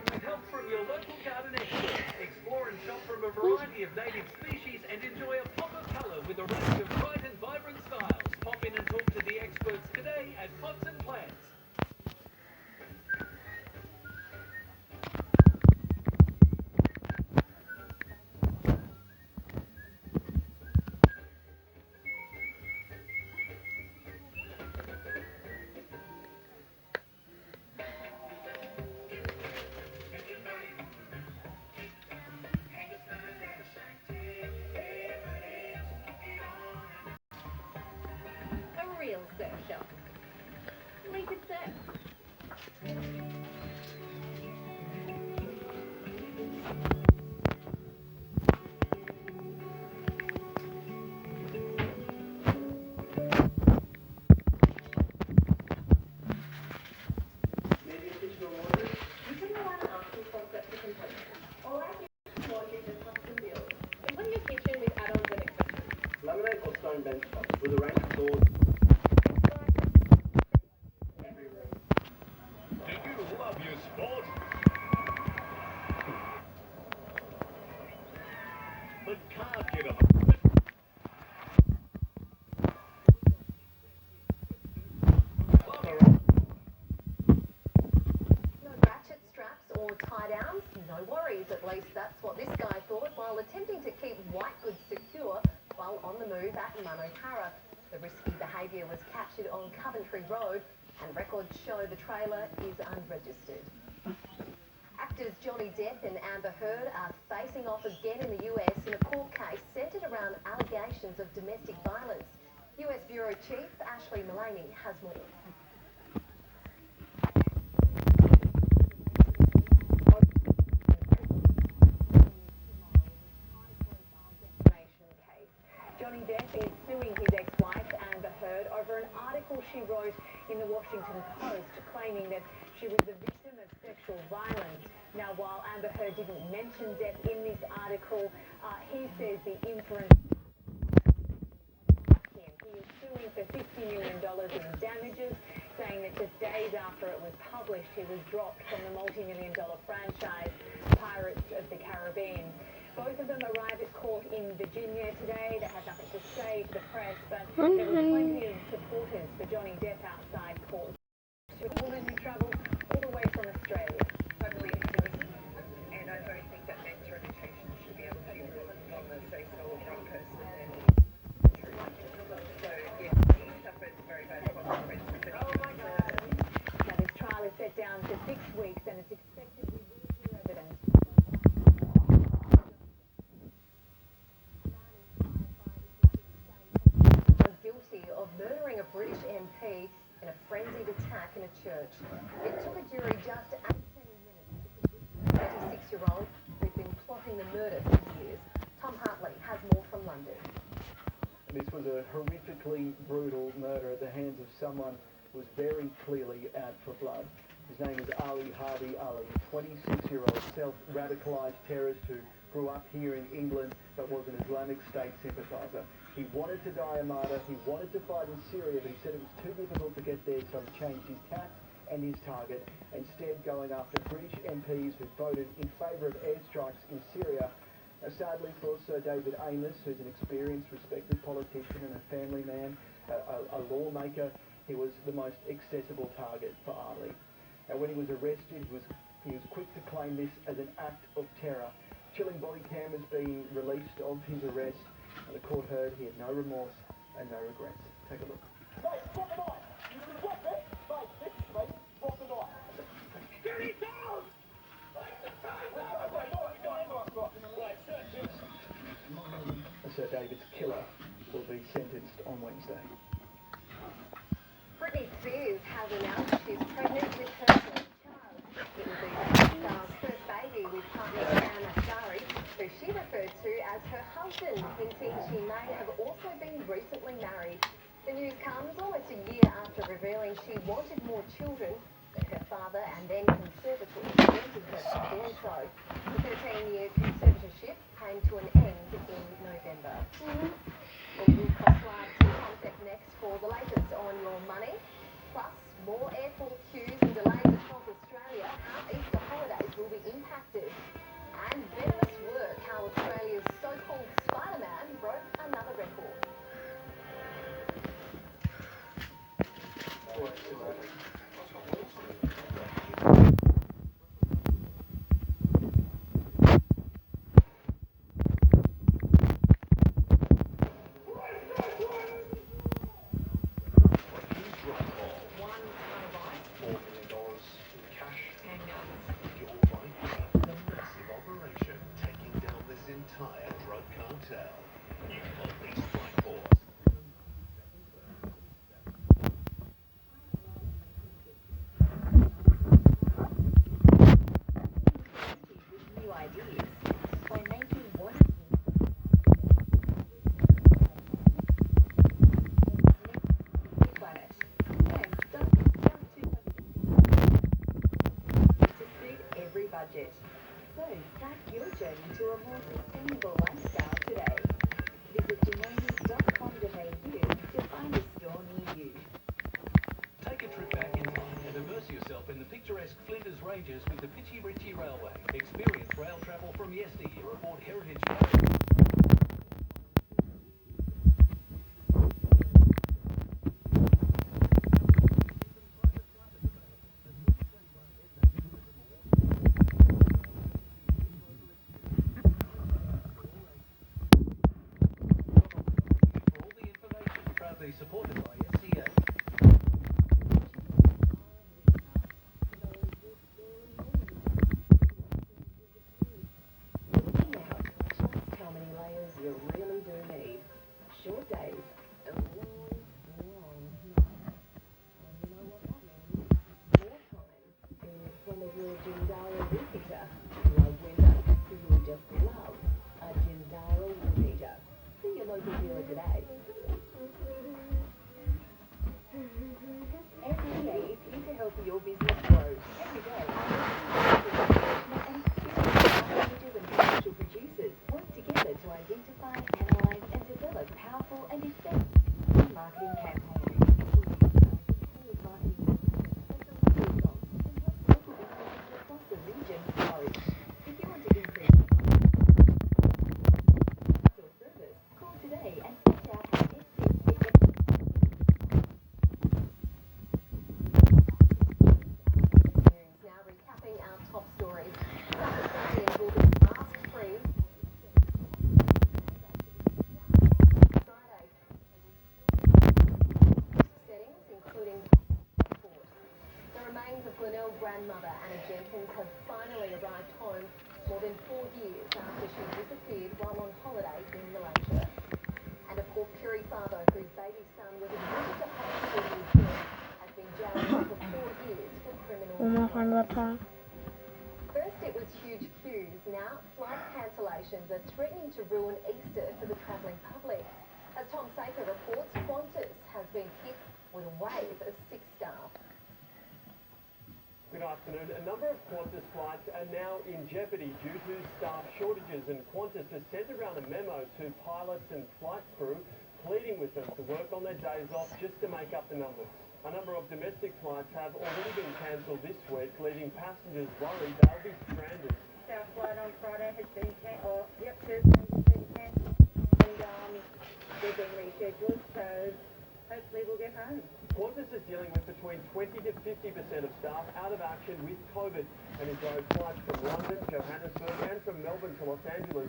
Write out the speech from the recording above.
With help from your local garden experts, explore and shop from a variety of native species and enjoy a pop of colour with a range of bright and vibrant styles. Pop in and talk to the experts today at Pots and Plants. Real surf shop. We could surf. Maybe additional orders? You can go on and ask your concept to completion. All our kitchen laundries are custom built. Complete your kitchen with add-ons and accessories. Laminate or stone bench tops with a range of doors. Every room. Do you love your sport? But can't get enough of it? No ratchet straps or tie-downs? No worries, at least that's what this guy thought while attempting to keep white goods secure while on the move at Manokara. The risky behaviour was captured on Coventry Road, and records show the trailer is unregistered. Actors Johnny Depp and Amber Heard are facing off again in the US in a court case centred around allegations of domestic violence. US Bureau Chief Ashley Mullaney has more. Johnny Depp is suing his ex-wife Amber Heard over an article she wrote in the Washington Post claiming that she was the victim of sexual violence. Now, while Amber Heard didn't mention Depp in this article, he says the inference him. He is suing for $50 million in damages, saying that just days after it was published, he was dropped from the multi-million-dollar franchise Pirates of the Caribbean. Both of them arrived at court in Virginia today. They had nothing to say to the press, but there were plenty of supporters for Johnny Depp outside court. A woman who travelled all the way from Australia. I believe he's innocent, and I don't think that men's reputation should be able to be ruined on the say-so of one person and truth. So, yeah, he suffered very bad consequences. Now, this trial is set down for 6 weeks, and it's expected we will hear evidence. Guilty of murdering a British MP in a frenzied attack in a church. It took a jury just 18 minutes to convict the 36-year-old who'd been plotting the murder for years. Tom Hartley has more from London. This was a horrifically brutal murder at the hands of someone who was very clearly out for blood. His name is Ali Hardy Ali, a 26-year-old self-radicalised terrorist who grew up here in England but was an Islamic State sympathiser. He wanted to die a martyr, he wanted to fight in Syria, but he said it was too difficult to get there, so he changed his tack and his target, instead going after British MPs who voted in favour of airstrikes in Syria. Sadly for Sir David Amess, who's an experienced, respected politician and a family man, a lawmaker, he was the most accessible target for Ali. When he was arrested, he was quick to claim this as an act of terror. Chilling body cam has been released of his arrest, and the court heard he had no remorse and no regrets. Take a look. Mate, drop the knife! You can drop it! Mate, this, mate, drop the knife. Get it down! Sir David's killer will be sentenced on Wednesday. Britney Spears has announced she's pregnant with her first child. It will be the star's first baby with partner Anna Shari, who she referred to as her husband, hinting she may have also been recently married. The news comes almost a year after revealing she wanted more children, but her father and then conservator prevented her from doing so. The 13-year conservatorship came to an end in November. Well, we'll crosswise to Contact next for the latest on your money. Plus, more airport queues and delays across Australia. How Easter holidays will be severely impacted. And venomous work how Australia's so-called Spider-Man broke another record. Entire drug cartel. You got these white boys. With new ideas by making one planet and stuff down to suit every budget. So start your journey to a more sustainable lifestyle today. Visit janoni.com.au to find a store near you. Take a trip back in time and immerse yourself in the picturesque Flinders Ranges with the Pitchy Ritchie Railway. Experience rail travel from yesteryear aboard heritage trains. For all the information, proudly supported by SCA. Looking out just how many layers you really do need. Short days, a long night. And you know what that means? More time in front of your Jindara wood heater. Love winter, you'll just love a Jindara wood heater. See your local dealer today. SCA is here to help your business grow. Every day, our and experienced managers and commercial producers work together to identify, analyze, and develop powerful and effective marketing campaigns. Across the region flourish. If you want to increase your service, call today and find out how SCA Now recapping our top stories. South Australians will be mask-free Friday. Settings, including passport. The remains of Glenelle's grandmother, Anna Jenkins, have finally arrived home more than 4 years after she disappeared while on holiday in Malaysia. And a Port Pirie father whose baby son was admitted to hospital in Perth has been jailed for 4 years for criminal. First it was huge queues, now flight cancellations are threatening to ruin Easter for the travelling public. As Tom Saker reports, Qantas has been hit with a wave of sick staff. Good afternoon. A number of Qantas flights are now in jeopardy due to staff shortages, and Qantas has sent around a memo to pilots and flight crew pleading with them to work on their days off just to make up the numbers. A number of domestic flights have already been cancelled this week, leaving passengers worried they'll be stranded. Our flight on Friday has been cancelled. Thursday has been cancelled. And they've been rescheduled, so hopefully we'll get home. Qantas is dealing with between 20 to 50% of staff out of action with COVID and is owed flights from London, Johannesburg and from Melbourne to Los Angeles.